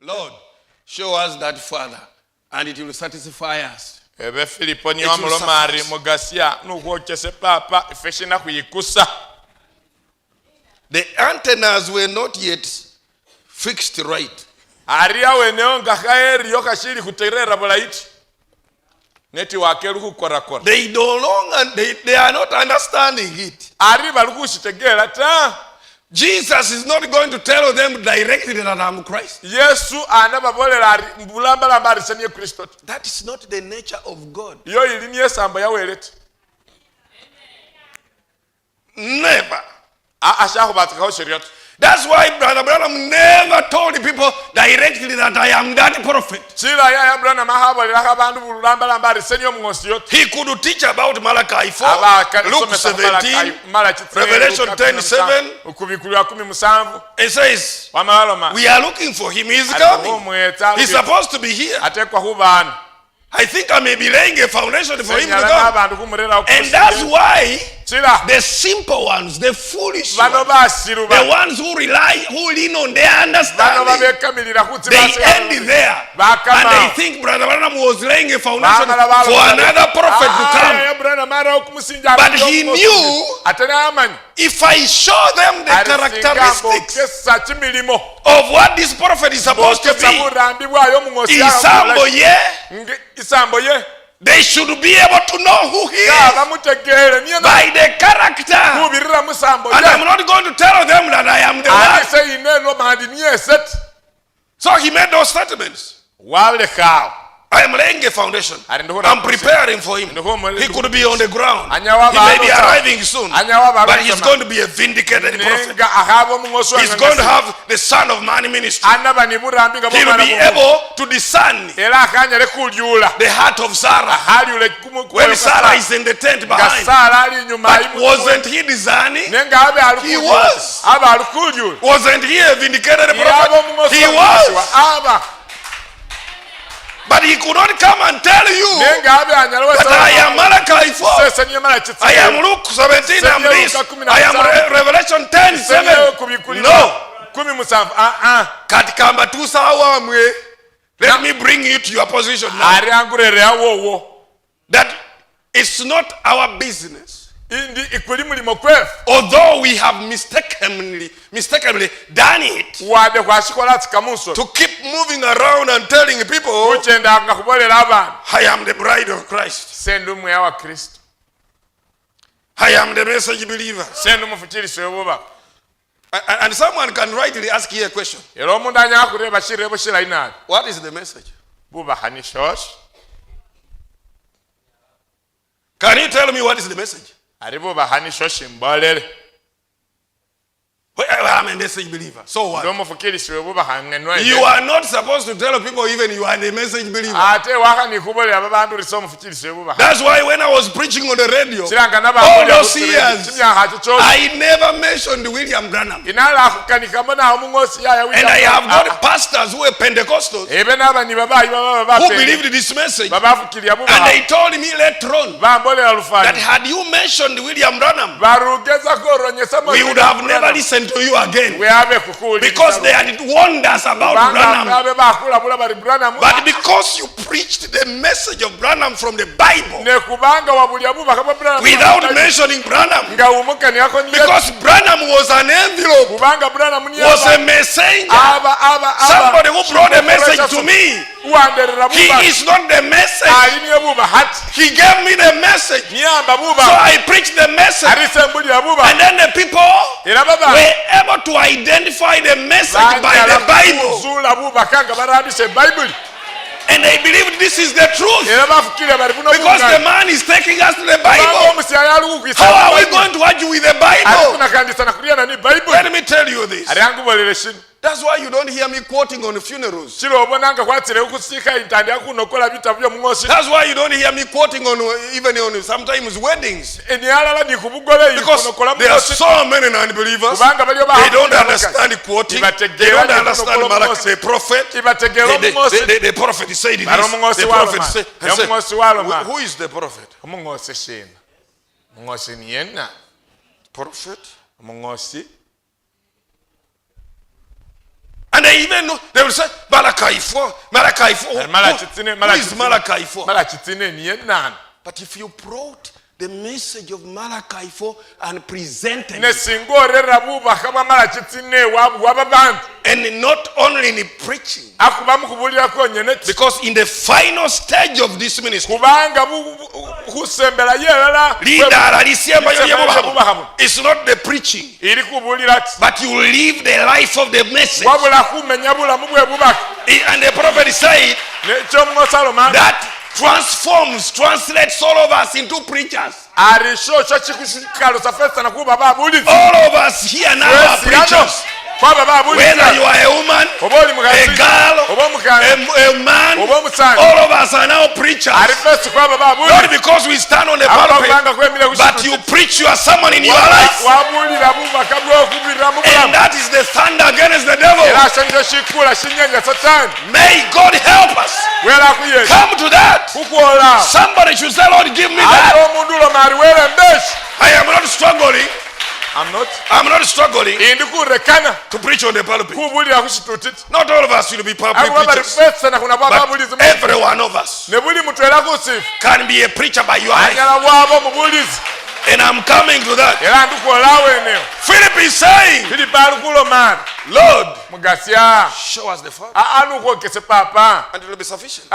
Lord, show us that Father, and it will satisfy us. Ebe Filipo ni wamulomari mugasia nukwokese papa ifeshina kuyikusa. The antennas were not yet fixed right. Aria weneo ngakaeri yokashiri kuterera bolaiti. Neti wakeru kukorakora. They no longer, they are not understanding it. Ari balukushitegera ta. Jesus is not going to tell them directly that I'm Christ. Yesu anababolera ari mbulambala mbari sanye Kristo. That is not the nature of God. Yo ilini yesamba yawelete. Never. Ashaho batakaho sheriat. That's why Brother Branham never told the people directly that I am that prophet. He could teach about Malach.4, Luke 17, Revelation 10:7. It says, we are looking for him. He's coming. He's supposed to be here. I think I may be laying a foundation for him to come. And that's why the simple ones, the foolish ones, the ones who lean on their understanding, they end there. And they think Brother Branham was laying a foundation for another prophet to come. But he knew, if I show them the characteristics of what this prophet is supposed to be, they should be able to know who he is by the character. And I'm not going to tell them that I am the one. So he made those statements. I am laying a foundation. I'm preparing for him. He could be on the ground. He may be arriving soon. But he's going to be a vindicated prophet. He's going to have the Son of Man ministry. He will be able to discern the heart of Sarah. When Sarah is in the tent behind. But wasn't he discerning? He was. Wasn't he a vindicated prophet? He was. But he could not come and tell you that I am Malach.4. I am Luke 17 and this. I am Revelation 10:7. No. Katikamba tu sawa mwe. Let me bring you to your position now. That it's not our business. Although we have mistakenly done it, to keep moving around and telling people, I am the bride of Christ. I am the message believer. And someone can rightly ask here a question. What is the message? Can you tell me what is the message? I'm a message believer. So what? You are not supposed to tell people even you are the message believer. That's why when I was preaching on the radio, all those years, I never mentioned William Branham. And I have got pastors who are Pentecostals who believed this message. And they told me later on that had you mentioned William Branham, we would have never listened to you again, because they had warned us about Branham. But because you preached the message of Branham from the Bible without mentioning Branham, because Branham was an envelope, was a messenger, somebody who brought a message to me. He is not the message. He gave me the message, so I preached the message, and then the people were able to identify the message by the Bible, and they believe this is the truth, because the man is taking us to the Bible. How are we going to argue with the Bible? Let me tell you this. That's why you don't hear me quoting on funerals. That's why you don't hear me quoting on even on sometimes weddings. Because there are so many non-believers. They don't understand quoting. They don't understand Malach, the prophet. The prophet said this. The prophet said. Who is the prophet? Prophet. And they even know, they will say, Malach.4. Malach.4. Who is Malach.4? But if you brought the message of Malach.4 and presented it, and not only in preaching, because in the final stage of this ministry, it's not the preaching, but you live the life of the message. And the prophet said that translates all of us into preachers. All of us here now are preachers. Whether you are a woman, a girl, a man, all of us are now preachers. Not because we stand on the pulpit, but you preach your sermon in your life. And that is the thunder against the devil. May God help us come to that. Somebody should say, Lord, give me that. I am not struggling. I'm not struggling to preach on the pulpit. Not all of us will be public preachers, but every one of us can be a preacher by your life. And I'm coming to that. Philip is saying, Lord, show us the Father, and it will be sufficient.